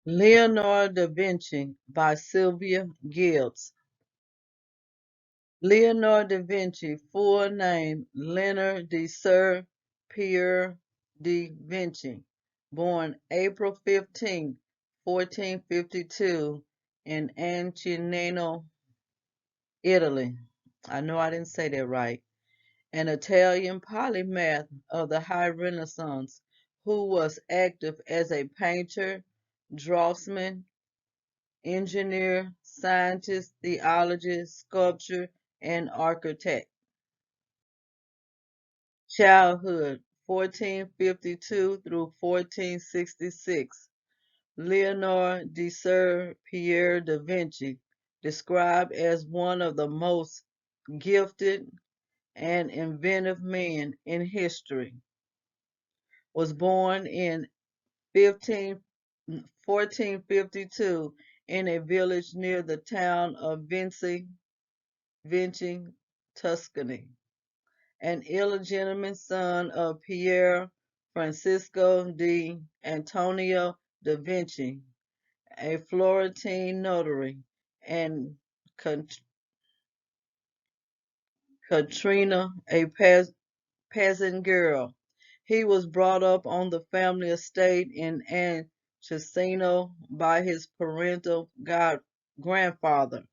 Leonardo da Vinci by Sylvia Gibbs. Leonardo da Vinci, full name Leonard de Sir Pierre de Vinci, born April 15, 1452, in Ancillano, Italy. I know I didn't say that right. An Italian polymath of the High Renaissance who was active as a painter, draughtsman, engineer, scientist, theologist, sculptor, and architect. Childhood 1452 through 1466. Leonardo de Sir Pierre da Vinci, described as one of the most gifted and inventive men in history, was born in 15, 1452 in a village near the town of Vinci, Tuscany, an illegitimate son of Pier Francisco di Antonio da Vinci, a Florentine notary, and Katrina, a peasant girl. He was brought up on the family estate in Ancillano by his parental grandfather.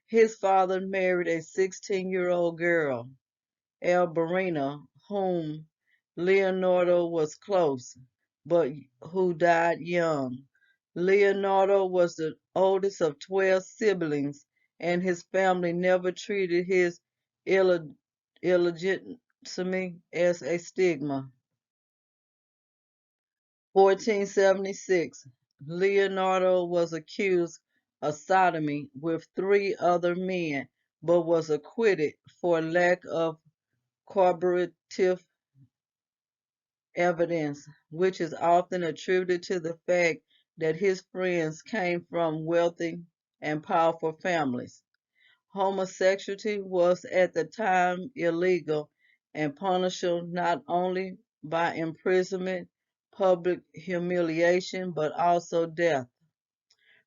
His father married a 16-year-old girl, Alberina, whom Leonardo was close, but who died young. Leonardo was the oldest of 12 siblings, and his family never treated his illegitimacy as a stigma. 1476, Leonardo was accused of sodomy with 3 other men, but was acquitted for lack of corroborative evidence, which is often attributed to the fact that his friends came from wealthy and powerful families. Homosexuality was at the time illegal and punishable not only by imprisonment, public humiliation, but also death.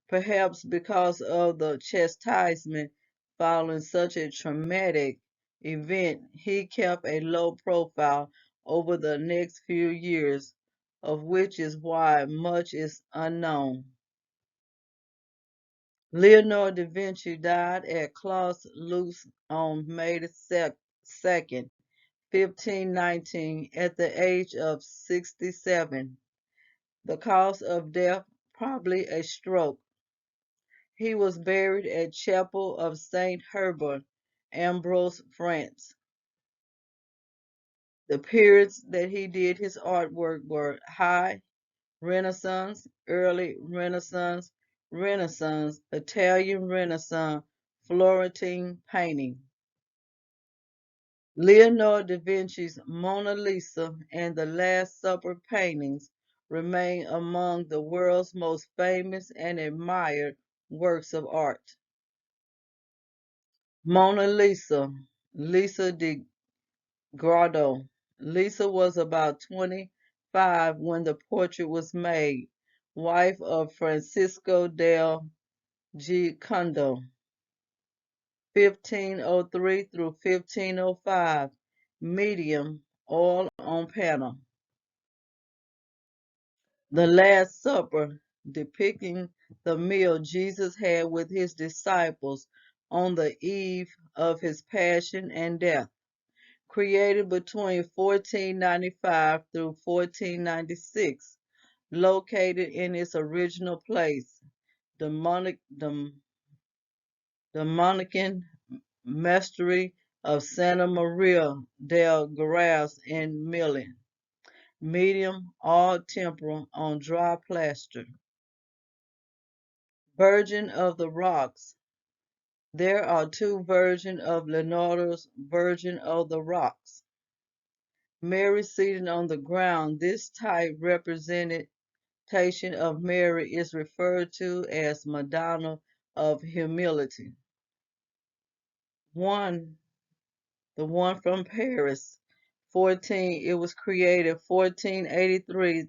Perhaps because of the chastisement following such a traumatic event, he kept a low profile over the next few years, of which is why much is unknown. Leonardo da Vinci died at Claus Luz on May 2nd, 1519, at the age of 67. The cause of death, probably a stroke. He was buried at Chapel of Saint Herbert, Ambrose, France. The periods that he did his artwork were High Renaissance, Early Renaissance, Renaissance, Italian Renaissance, Florentine painting. Leonardo da Vinci's Mona Lisa and the Last Supper paintings remain among the world's most famous and admired works of art. Mona Lisa, Lisa di Grado. Lisa was about 25 when the portrait was made, wife of Francisco del Giocondo, 1503 through 1505, medium, oil on panel. The Last Supper, depicting the meal Jesus had with his disciples on the eve of his passion and death, created between 1495 through 1496, located in its original place, the Dominican Monastery of Santa Maria del Grace in Milan, medium all temporal on dry plaster. Virgin of the Rocks. There are 2 versions of Leonardo's Virgin of the Rocks. Mary seated on the ground. This type representation of Mary is referred to as Madonna of Humility. The one from Paris, it was created 1483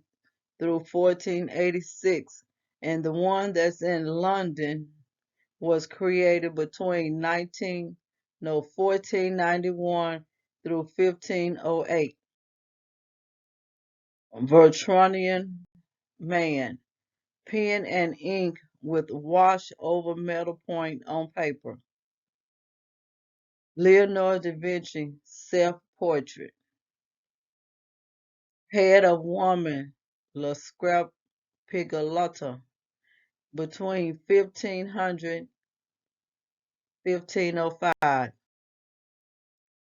through 1486 and the one that's in London was created between 1491 through 1508. Vertronian man, pen and ink with wash over metal point on paper. Leonardo da Vinci self-portrait. Head of woman, La Scrap Pigalotta, between 1500 1505.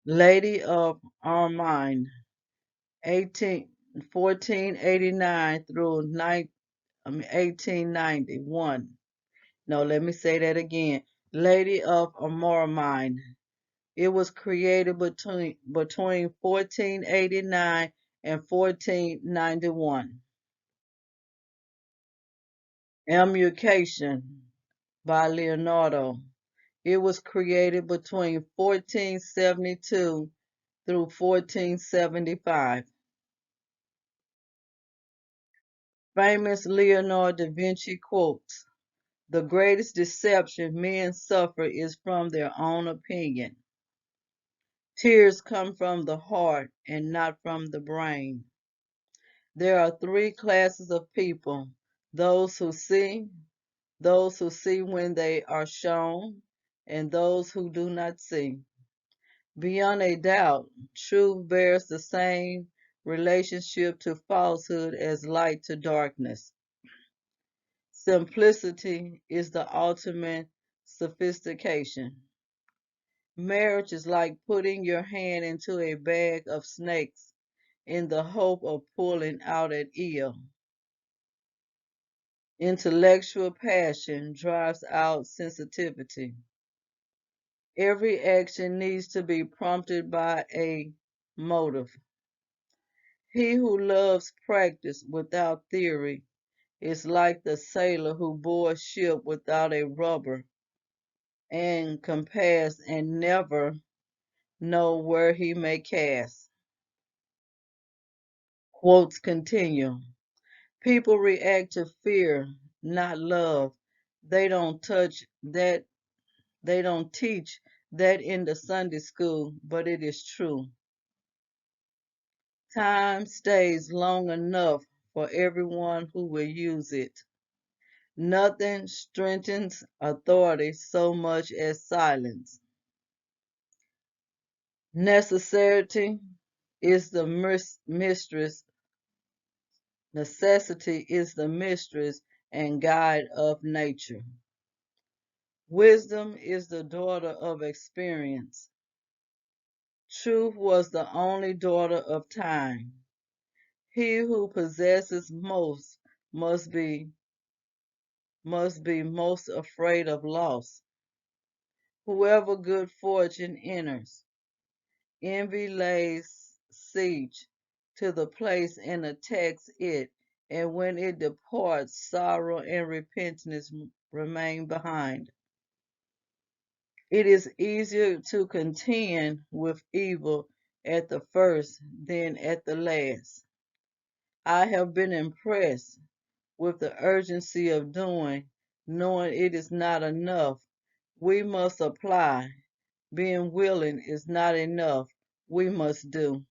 Lady of Armine, 1489 through 1891. No, let me say that again. Lady of Armine. It was created between 1489 and 1491. Emulation by Leonardo. It was created between 1472 through 1475. Famous Leonardo da Vinci quotes: "The greatest deception men suffer is from their own opinion. Tears come from the heart and not from the brain. There are three classes of people: those who see when they are shown, and those who do not see. Beyond a doubt, truth bears the same relationship to falsehood as light to darkness. Simplicity is the ultimate sophistication. Marriage is like putting your hand into a bag of snakes in the hope of pulling out an eel. Intellectual passion drives out sensitivity. Every action needs to be prompted by a motive. He who loves practice without theory is like the sailor who boards ship without a rubber and compass and never know where he may cast." Quotes continue. People react to fear, not love. They don't touch that, they don't teach that in the Sunday school, but it is true. Time stays long enough for everyone who will use it. Nothing strengthens authority so much as silence. Necessity is the mistress. Necessity is the mistress and guide of nature. Wisdom is the daughter of experience. Truth was the only daughter of time. He who possesses most must be most afraid of loss. Whoever good fortune enters, envy lays siege to the place and attacks it, and when it departs, sorrow and repentance remain behind. It is easier to contend with evil at the first than at the last. I have been impressed with the urgency of doing, knowing it is not enough. We must apply. Being willing is not enough. We must do.